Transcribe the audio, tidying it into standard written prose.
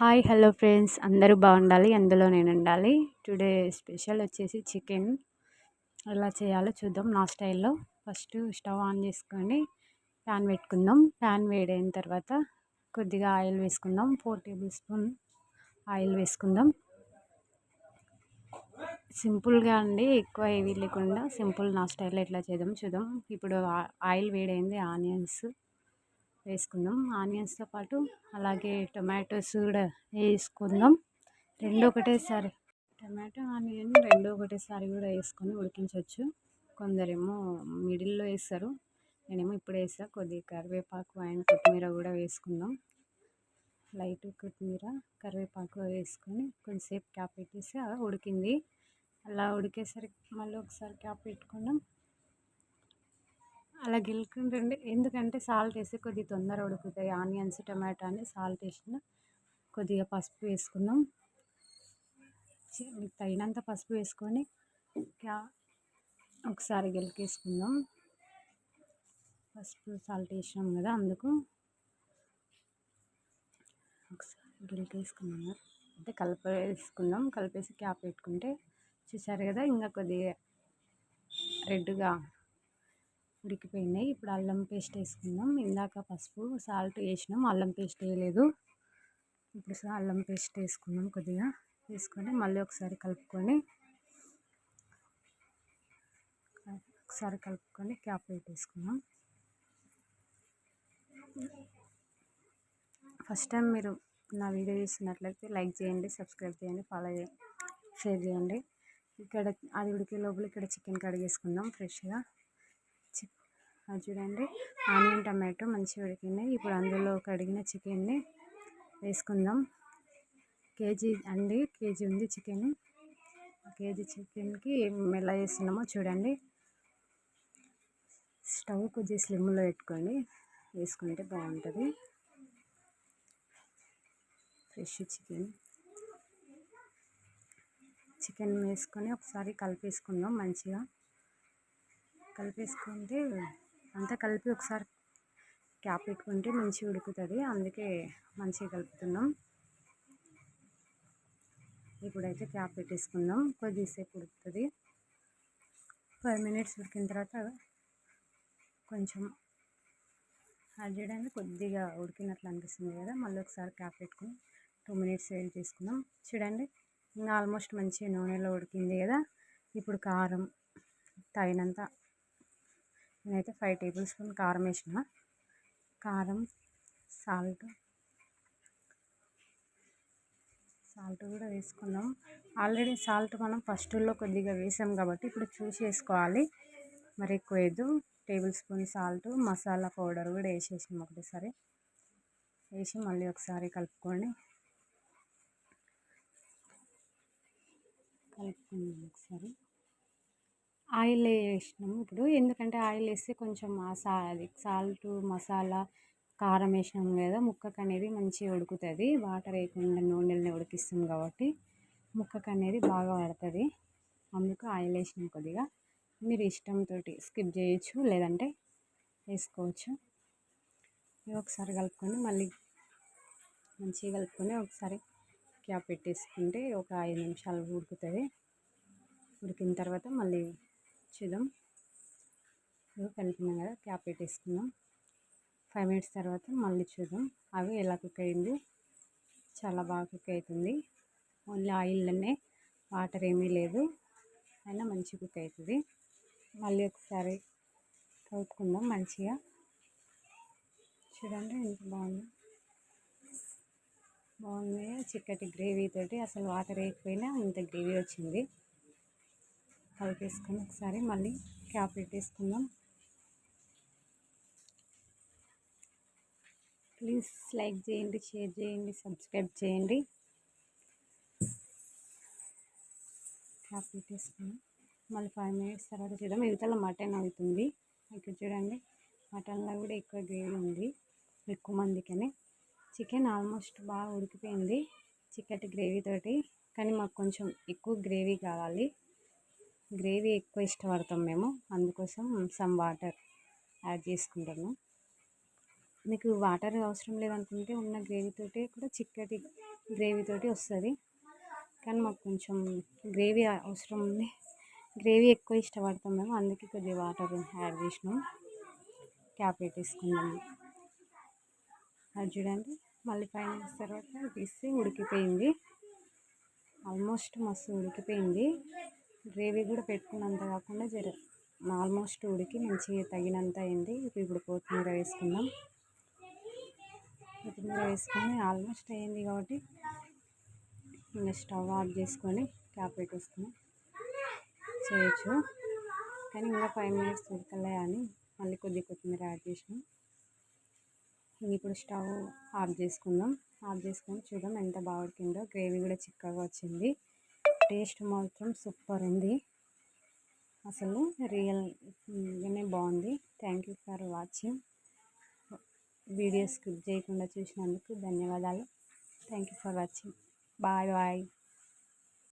Hi hello friends, అందరూ బాగుండాలి, అందులో నేను ఉండాలి. టుడే స్పెషల్ వచ్చేసి చికెన్ ఎలా చేయాలో చూద్దాం నా స్టైల్లో. ఫస్ట్ స్టవ్ ఆన్ చేసుకొని ప్యాన్ పెట్టుకుందాం. ప్యాన్ వేడైన తర్వాత కొద్దిగా ఆయిల్ వేసుకుందాం. 4 టేబుల్ స్పూన్ ఆయిల్ వేసుకుందాం. సింపుల్గా అండి, ఎక్కువ హెవీ లేకుండా సింపుల్ నా స్టైల్లో ఎట్లా చేద్దాం చూద్దాం. ఇప్పుడు ఆయిల్ వేడైంది, ఆనియన్స్ వేసుకుందాం. ఆనియన్స్తో పాటు అలాగే టొమాటోస్ కూడా వేసుకుందాం. రెండు ఒకటేసారి టమాటో ఆనియన్ రెండు ఒకటేసారి కూడా వేసుకొని ఉడికించవచ్చు. కొందరేమో మిడిల్లో వేస్తారు, నేనేమో ఇప్పుడు వేస్తా. కొద్దిగా కరివేపాకు అండ్ కొత్తిమీర కూడా వేసుకుందాం. లైట్ కొత్తిమీర కరివేపాకు వేసుకొని కొంచెంసేపు క్యాప్ పెట్టేసి ఉడికింది. అలా ఉడికేసరికి మళ్ళీ ఒకసారి క్యాప్ పెట్టుకుందాం. అలా గిలుకుంటుండే, ఎందుకంటే సాల్ట్ వేస్తే కొద్దిగా తొందర ఉడుకుతాయి ఆనియన్స్ టమాటా అని సాల్ట్ వేసిన. కొద్దిగా పసుపు వేసుకుందాం. మీకు తగినంత పసుపు వేసుకొని ఒకసారి గిలికేసుకుందాం. పసుపు సాల్ట్ వేసినాం కదా, అందుకు ఒకసారి గిలికేసుకున్నాం. అంటే కలిపేసుకుందాం. కలిపేసి క్యాప్ పెట్టుకుంటే చూసారు కదా, ఇంకా కొద్దిగా రెడ్గా ఉడికిపోయినాయి. ఇప్పుడు అల్లం పేస్ట్ వేసుకుందాం. ఇందాక పసుపు సాల్ట్ వేసినాం, అల్లం పేస్ట్ వేయలేదు. ఇప్పుడు అల్లం పేస్ట్ వేసుకుందాం. కొద్దిగా వేసుకొని మళ్ళీ ఒకసారి కలుపుకొని క్యాప్ పెట్టేసుకుందాం. ఫస్ట్ టైం మీరు నా వీడియో చూస్తున్నట్లయితే లైక్ చేయండి, సబ్స్క్రైబ్ చేయండి, ఫాలో చేయండి, షేర్ చేయండి. ఇక్కడ అది ఉడికే లోపల ఇక్కడ చికెన్ కడిగేసుకుందాం ఫ్రెష్గా. అది చూడండి, ఆనియన్ టమాటో మంచిగా ఉడికినాయి. ఇప్పుడు అందులో కడిగిన చికెన్ని వేసుకుందాం. కేజీ ఉంది చికెన్. కేజీ చికెన్కి ఎలా వేస్తున్నామో చూడండి. స్టవ్ కొద్దిగా స్లిమ్లో పెట్టుకొని వేసుకుంటే బాగుంటుంది. ఫ్రెష్ చికెన్ వేసుకొని ఒకసారి కలిపేసుకుందాం. మంచిగా కలిపేసుకుంటే అంతా కలిపి ఒకసారి క్యాప్ పెట్టుకుంటే మంచిగా ఉడుకుతుంది. అందుకే మంచిగా కలుపుతున్నాం. ఇప్పుడైతే క్యాప్ పెట్టేసుకుందాం. కొద్దిసేపు ఉడుకుతుంది. 5 మినిట్స్ ఉడికిన తర్వాత కొంచెం అది చేయడానికి కొద్దిగా ఉడికినట్లు అనిపిస్తుంది కదా, మళ్ళీ ఒకసారి క్యాప్ పెట్టుకుని 2 మినిట్స్ వేడి చేసుకుందాం. చూడండి, ఇంకా ఆల్మోస్ట్ మంచిగా నూనెలో ఉడికింది కదా. ఇప్పుడు కారం తగినంత, నేనైతే 5 టేబుల్ స్పూన్ కారం వేసిన. కారం సాల్ట్ కూడా వేసుకుందాం. ఆల్రెడీ సాల్ట్ మనం ఫస్ట్లో కొద్దిగా వేసాం కాబట్టి ఇప్పుడు చూసి వేసుకోవాలి, మరి ఎక్కువ వేయద్దు. Tablespoon salt, masala powder కూడా వేసేసాం. ఒకటేసారి వేసి మళ్ళీ ఒకసారి కలుపుకొని ఒకసారి ఆయిల్ వేసినాము ఇప్పుడు. ఎందుకంటే ఆయిల్ వేస్తే కొంచెం సాల్ట్ మసాలా కారం వేసినాం కదా, ముక్కకు అనేది మంచిగా ఉడుకుతుంది. వాటర్ వేయకుండా నూనెల్ని ఉడికిస్తుంది కాబట్టి ముక్కకు అనేది బాగా పడుతుంది. అందుకు ఆయిల్ వేసినాం. కొద్దిగా మీరు ఇష్టంతో స్కిప్ చేయొచ్చు, లేదంటే వేసుకోవచ్చు. ఒకసారి కలుపుకొని మళ్ళీ మంచిగా కలుపుకొని ఒకసారి క్యాప్ పెట్టేసుకుంటే ఒక 5 నిమిషాలు ఉడుకుతుంది. ఉడికిన తర్వాత మళ్ళీ చూద్దాం. కలిపినాం కదా, క్యాప్ పెట్టేసుకుందాం. 5 మినిట్స్ తర్వాత మళ్ళీ చూద్దాం అవి ఎలా కుక్ అయింది. చాలా బాగా కుక్ అవుతుంది. ఓన్లీ ఆయిల్లోనే, వాటర్ ఏమీ లేదు, అయినా మంచిగా కుక్ అవుతుంది. మళ్ళీ ఒకసారి కలుపుకుందాం మంచిగా. చూడండి ఎంత బాగుంది చిక్కటి గ్రేవీ తోటి. అసలు వాటర్ వేయకపోయినా ఇంత గ్రేవీ వచ్చింది. కలిపేసుకొని ఒకసారి మళ్ళీ క్యాప్ పెట్టేసుకుందాం. ప్లీజ్ లైక్ చేయండి, షేర్ చేయండి, సబ్స్క్రైబ్ చేయండి. క్యాప్ పెట్టేసుకున్నాం. మళ్ళీ 5 మినిట్స్ తర్వాత చూద్దాం. ఇంతలో మటన్ అవుతుంది. ఇక్కడ చూడండి, మటన్లో కూడా ఎక్కువ గ్రేవీ ఉంది, ఎక్కువ మందికని. చికెన్ ఆల్మోస్ట్ బాగా ఉడికిపోయింది చిక్కటి గ్రేవీ తోటి, కానీ మాకు కొంచెం ఎక్కువ గ్రేవీ కావాలి. గ్రేవీ ఎక్కువ ఇష్టపడతాం మేము, అందుకోసం సమ్ వాటర్ యాడ్ చేసుకుంటాము. మీకు వాటర్ అవసరం లేదనుకుంటే ఉన్న గ్రేవీతోటి కూడా చిక్కటి గ్రేవీ తోటి వస్తుంది. కానీ మాకు కొంచెం గ్రేవీ అవసరం ఉంది. గ్రేవీ ఎక్కువ ఇష్టపడతాం మేము, అందుకే కొద్దిగా వాటర్ యాడ్ చేసినాం. క్యాప్ పెట్టేసుకుందాము. అది చూడండి, మళ్ళీ పైన తర్వాత తీసి ఉడికిపోయింది. ఆల్మోస్ట్ మస్తు ఉడికిపోయింది. గ్రేవీ కూడా పెట్టుకున్నంత కాకుండా ఆల్మోస్ట్ ఉడికి మంచిగా తగినంత అయింది. ఇప్పుడు కొత్తిమీర వేసుకుందాం. కొత్తిమీర వేసుకొని ఆల్మోస్ట్ అయింది కాబట్టి ఇంకా స్టవ్ ఆఫ్ చేసుకొని క్యాప్ పెట్టేసుకొని చేయొచ్చు. కానీ ఇంకా 5 minutes ఉడకలే అని మళ్ళీ కొద్దిగా కొత్తిమీర యాడ్ చేసినాం. ఇప్పుడు స్టవ్ ఆఫ్ చేసుకుందాం. ఆఫ్ చేసుకొని చూద్దాం ఎంత బాగా ఉడికిందో. గ్రేవీ కూడా చిక్కగా వచ్చింది. టేస్ట్ మాత్రం సూపర్ ఉంది. అసలు రియల్గానే బాగుంది. Thank you for watching. Video skip చేయకుండా చూసినందుకు ధన్యవాదాలు. Thank you for watching. Bye bye.